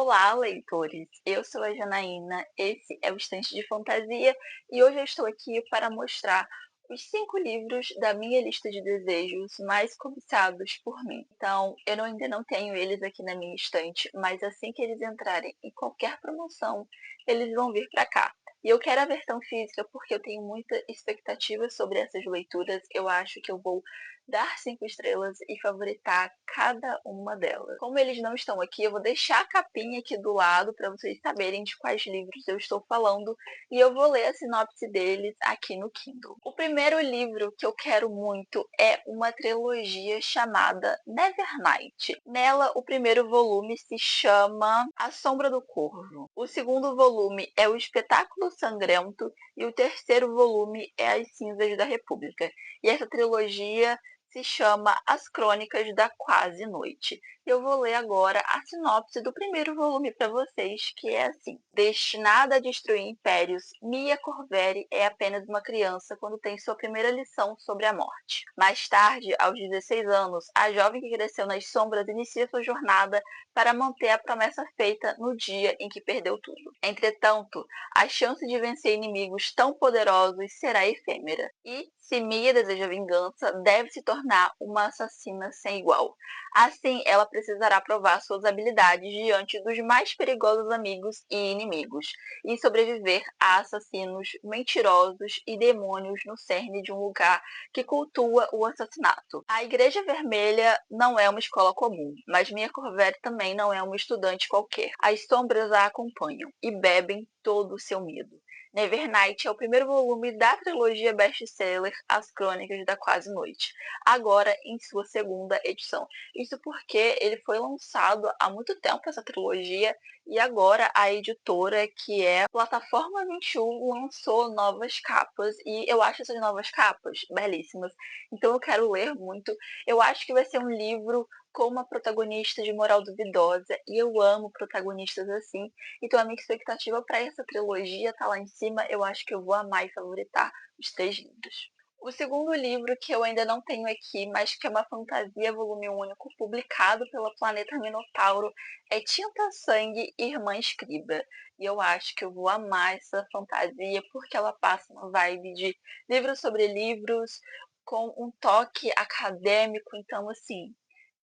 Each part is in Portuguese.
Olá, leitores! Eu sou a Janaína, esse é o Estante de Fantasia e hoje eu estou aqui para mostrar os 5 livros da minha lista de desejos mais cobiçados por mim. Então, ainda não tenho eles aqui na minha estante, mas assim que eles entrarem em qualquer promoção, eles vão vir para cá. E eu quero a versão física porque eu tenho muita expectativa sobre essas leituras. Eu acho que eu vou dar 5 estrelas e favoritar cada uma delas. Como eles não estão aqui, eu vou deixar a capinha aqui do lado para vocês saberem de quais livros eu estou falando e eu vou ler a sinopse deles aqui no Kindle. O primeiro livro que eu quero muito é uma trilogia chamada Nevernight. Nela, o primeiro volume se chama A Sombra do Corvo. O segundo volume é O Espetáculo Sangrento e o terceiro volume é As Cinzas da República. E essa trilogia se chama As Crônicas da Quase Noite. Eu vou ler agora a sinopse do primeiro volume para vocês, que é assim: destinada a destruir impérios, Mia Corveri é apenas uma criança quando tem sua primeira lição sobre a morte. Mais tarde, aos 16 anos, a jovem que cresceu nas sombras inicia sua jornada para manter a promessa feita no dia em que perdeu tudo. Entretanto, a chance de vencer inimigos tão poderosos será efêmera. E, se Mia deseja vingança, deve se tornar uma assassina sem igual. Assim, ela precisará provar suas habilidades diante dos mais perigosos amigos e inimigos, e sobreviver a assassinos mentirosos e demônios no cerne de um lugar que cultua o assassinato. A Igreja Vermelha não é uma escola comum, mas Mia Corveri também não é uma estudante qualquer. As sombras a acompanham e bebem todo o seu medo. Nevernight é o primeiro volume da trilogia best-seller As Crônicas da Quase Noite, agora em sua segunda edição. Isso porque ele foi lançado há muito tempo, essa trilogia, e agora a editora, que é a Plataforma 21, lançou novas capas, e eu acho essas novas capas belíssimas. Então eu quero ler muito. Eu acho que vai ser um livro com uma protagonista de moral duvidosa, e eu amo protagonistas assim. Então a minha expectativa para essa trilogia tá lá em cima. Eu acho que eu vou amar e favoritar os 3 livros. O segundo livro que eu ainda não tenho aqui, mas que é uma fantasia volume único publicado pela Planeta Minotauro, é Tinta Sangue Irmã Escriba. E eu acho que eu vou amar essa fantasia porque ela passa uma vibe de livros sobre livros com um toque acadêmico. Então, assim,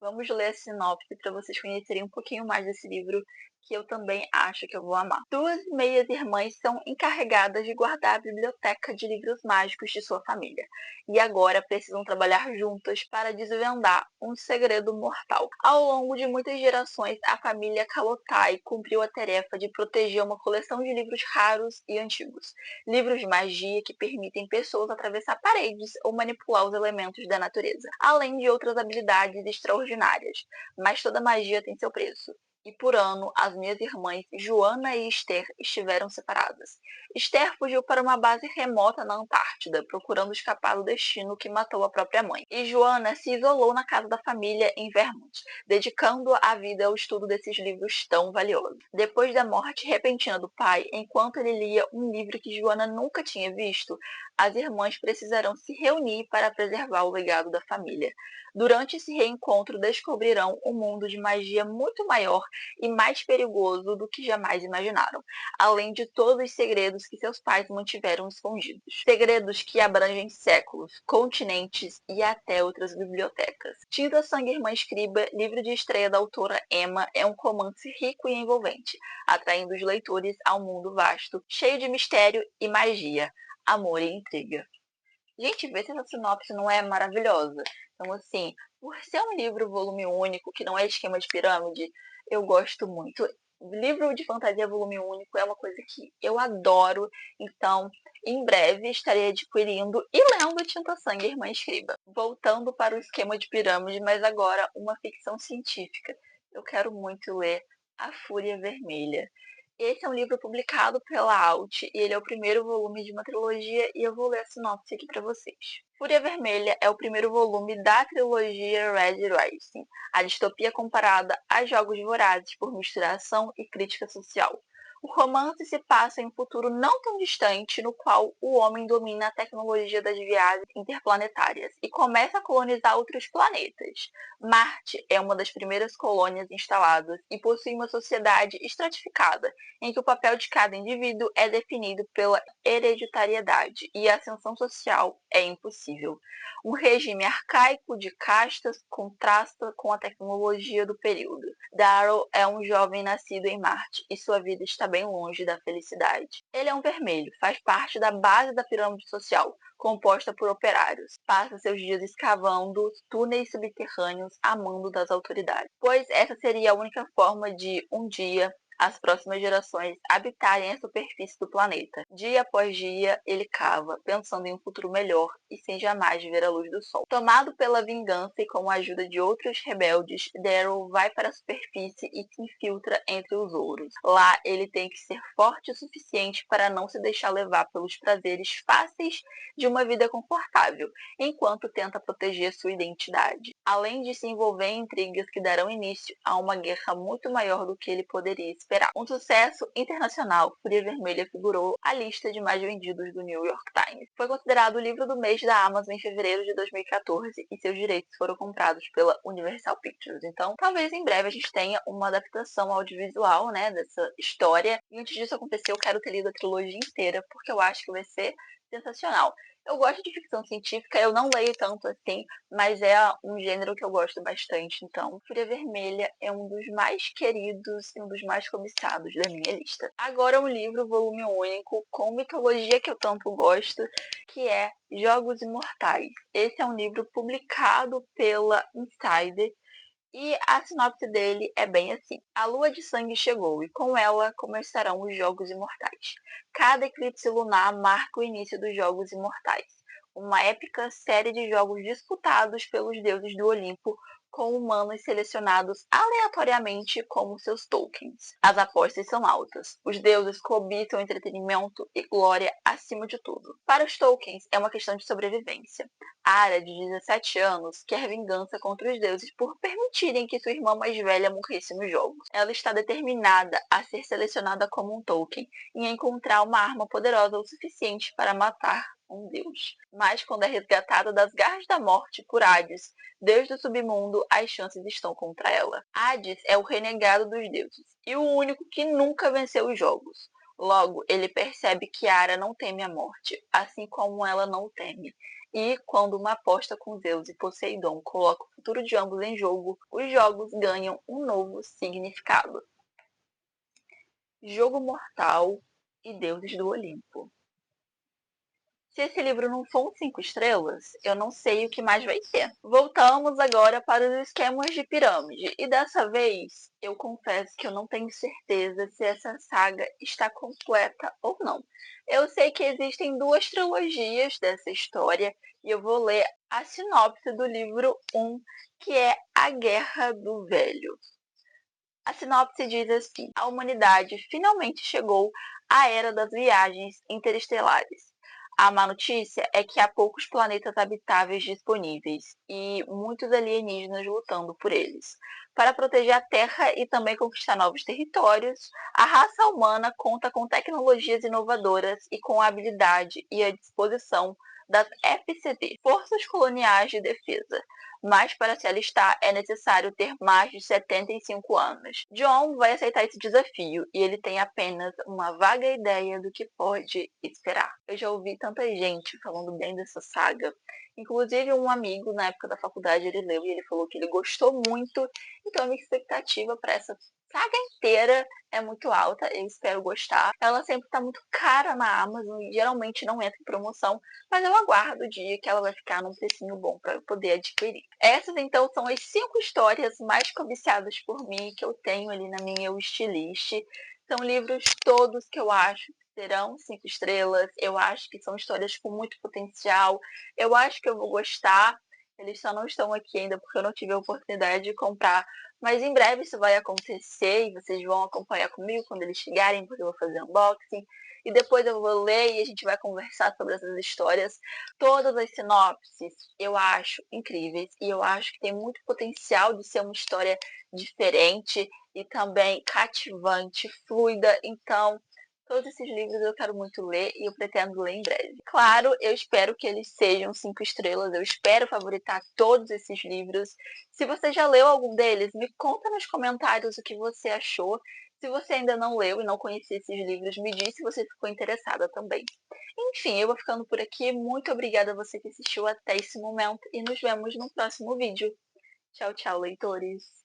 vamos ler a sinopse para vocês conhecerem um pouquinho mais desse livro, que eu também acho que eu vou amar. 2 meias-irmãs são encarregadas de guardar a biblioteca de livros mágicos de sua família, e agora precisam trabalhar juntas para desvendar um segredo mortal. Ao longo de muitas gerações, a família Kalotai cumpriu a tarefa de proteger uma coleção de livros raros e antigos. Livros de magia que permitem pessoas atravessar paredes ou manipular os elementos da natureza, além de outras habilidades extraordinárias. Mas toda magia tem seu preço. E por ano, as minhas irmãs Joana e Esther estiveram separadas. Esther fugiu para uma base remota na Antártida, procurando escapar do destino que matou a própria mãe. E Joana se isolou na casa da família em Vermont, dedicando a vida ao estudo desses livros tão valiosos. Depois da morte repentina do pai, enquanto ele lia um livro que Joana nunca tinha visto, as irmãs precisarão se reunir para preservar o legado da família. Durante esse reencontro, descobrirão um mundo de magia muito maior e mais perigoso do que jamais imaginaram, além de todos os segredos que seus pais mantiveram escondidos. Segredos que abrangem séculos, continentes e até outras bibliotecas. Tinta Sangue Irmã Escriba, livro de estreia da autora Emma, é um romance rico e envolvente, atraindo os leitores a um mundo vasto, cheio de mistério e magia, amor e intriga. Gente, vê se essa sinopse não é maravilhosa. Então, assim, por ser um livro volume único, que não é esquema de pirâmide, eu gosto muito. Livro de fantasia volume único é uma coisa que eu adoro. Então, em breve estarei adquirindo e lendo Tinta Sangue Irmã Escriba. Voltando para o esquema de pirâmide, mas agora uma ficção científica. Eu quero muito ler A Fúria Vermelha. Esse é um livro publicado pela Alt e ele é o primeiro volume de uma trilogia, e eu vou ler a sinopse aqui para vocês. Fúria Vermelha é o primeiro volume da trilogia Red Rising, a distopia comparada a Jogos Vorazes por misturar ação e crítica social. O romance se passa em um futuro não tão distante, no qual o homem domina a tecnologia das viagens interplanetárias e começa a colonizar outros planetas. Marte é uma das primeiras colônias instaladas e possui uma sociedade estratificada, em que o papel de cada indivíduo é definido pela hereditariedade e a ascensão social é impossível. Um regime arcaico de castas contrasta com a tecnologia do período. Darrow é um jovem nascido em Marte e sua vida está bem longe da felicidade. Ele é um vermelho, faz parte da base da pirâmide social, composta por operários. Passa seus dias escavando túneis subterrâneos a mando das autoridades, pois essa seria a única forma de, um dia, as próximas gerações habitarem a superfície do planeta. Dia após dia, ele cava, pensando em um futuro melhor e sem jamais ver a luz do sol. Tomado pela vingança e com a ajuda de outros rebeldes, Darrow vai para a superfície e se infiltra entre os ouros. Lá, ele tem que ser forte o suficiente para não se deixar levar pelos prazeres fáceis de uma vida confortável, enquanto tenta proteger sua identidade. Além de se envolver em intrigas que darão início a uma guerra muito maior do que ele poderia esperar. Um sucesso internacional, Fúria Vermelha figurou a lista de mais vendidos do New York Times. Foi considerado o livro do mês da Amazon em fevereiro de 2014 e seus direitos foram comprados pela Universal Pictures. Então, talvez em breve a gente tenha uma adaptação audiovisual, né, dessa história. E antes disso acontecer, eu quero ter lido a trilogia inteira, porque eu acho que vai ser sensacional. Eu gosto de ficção científica, eu não leio tanto assim, mas é um gênero que eu gosto bastante. Então, Fúria Vermelha é um dos mais queridos e um dos mais cobiçados da minha lista. Agora um livro, volume único, com mitologia que eu tanto gosto, que é Jogos Imortais. Esse é um livro publicado pela Insider, e a sinopse dele é bem assim. A lua de sangue chegou e com ela começarão os Jogos Imortais. Cada eclipse lunar marca o início dos Jogos Imortais, uma épica série de jogos disputados pelos deuses do Olimpo com humanos selecionados aleatoriamente como seus tokens. As apostas são altas. Os deuses cobiçam entretenimento e glória acima de tudo. Para os tokens, é uma questão de sobrevivência. Ara, de 17 anos, quer vingança contra os deuses por permitirem que sua irmã mais velha morresse nos jogos. Ela está determinada a ser selecionada como um token e a encontrar uma arma poderosa o suficiente para matar um deus. Mas quando é resgatada das garras da morte por Hades, deus do submundo, as chances estão contra ela. Hades é o renegado dos deuses e o único que nunca venceu os jogos. Logo, ele percebe que Ara não teme a morte, assim como ela não o teme. E quando uma aposta com Zeus e Poseidon coloca o futuro de ambos em jogo, os jogos ganham um novo significado. Jogo mortal e deuses do Olimpo. Se esse livro não for um 5 estrelas, eu não sei o que mais vai ser. Voltamos agora para os esquemas de pirâmide. E dessa vez, eu confesso que eu não tenho certeza se essa saga está completa ou não. Eu sei que existem 2 trilogias dessa história e eu vou ler a sinopse do livro 1, que é A Guerra do Velho. A sinopse diz assim: a humanidade finalmente chegou à era das viagens interestelares. A má notícia é que há poucos planetas habitáveis disponíveis e muitos alienígenas lutando por eles. Para proteger a Terra e também conquistar novos territórios, a raça humana conta com tecnologias inovadoras e com a habilidade e a disposição das FCD, Forças Coloniais de Defesa. Mas para se alistar é necessário ter mais de 75 anos. John vai aceitar esse desafio e ele tem apenas uma vaga ideia do que pode esperar. Eu já ouvi tanta gente falando bem dessa saga. Inclusive um amigo na época da faculdade ele leu e ele falou que ele gostou muito. Então a minha expectativa para essa saga inteira é muito alta, eu espero gostar. Ela sempre tá muito cara na Amazon e geralmente não entra em promoção, mas eu aguardo o dia que ela vai ficar num precinho bom para eu poder adquirir. Essas então são as 5 histórias mais cobiciadas por mim que eu tenho ali na minha wishlist. São livros todos que eu acho que serão 5 estrelas, eu acho que são histórias com muito potencial, eu acho que eu vou gostar. Eles só não estão aqui ainda porque eu não tive a oportunidade de comprar mas em breve isso vai acontecer e vocês vão acompanhar comigo quando eles chegarem, porque eu vou fazer unboxing, e depois eu vou ler e a gente vai conversar sobre essas histórias. Todas as sinopses eu acho incríveis e eu acho que tem muito potencial de ser uma história diferente e também cativante, fluida, então todos esses livros eu quero muito ler e eu pretendo ler em breve. Claro, eu espero que eles sejam 5 estrelas, eu espero favoritar todos esses livros. Se você já leu algum deles, me conta nos comentários o que você achou. Se você ainda não leu e não conhecia esses livros, me diz se você ficou interessada também. Enfim, eu vou ficando por aqui. Muito obrigada a você que assistiu até esse momento e nos vemos no próximo vídeo. Tchau, tchau, leitores!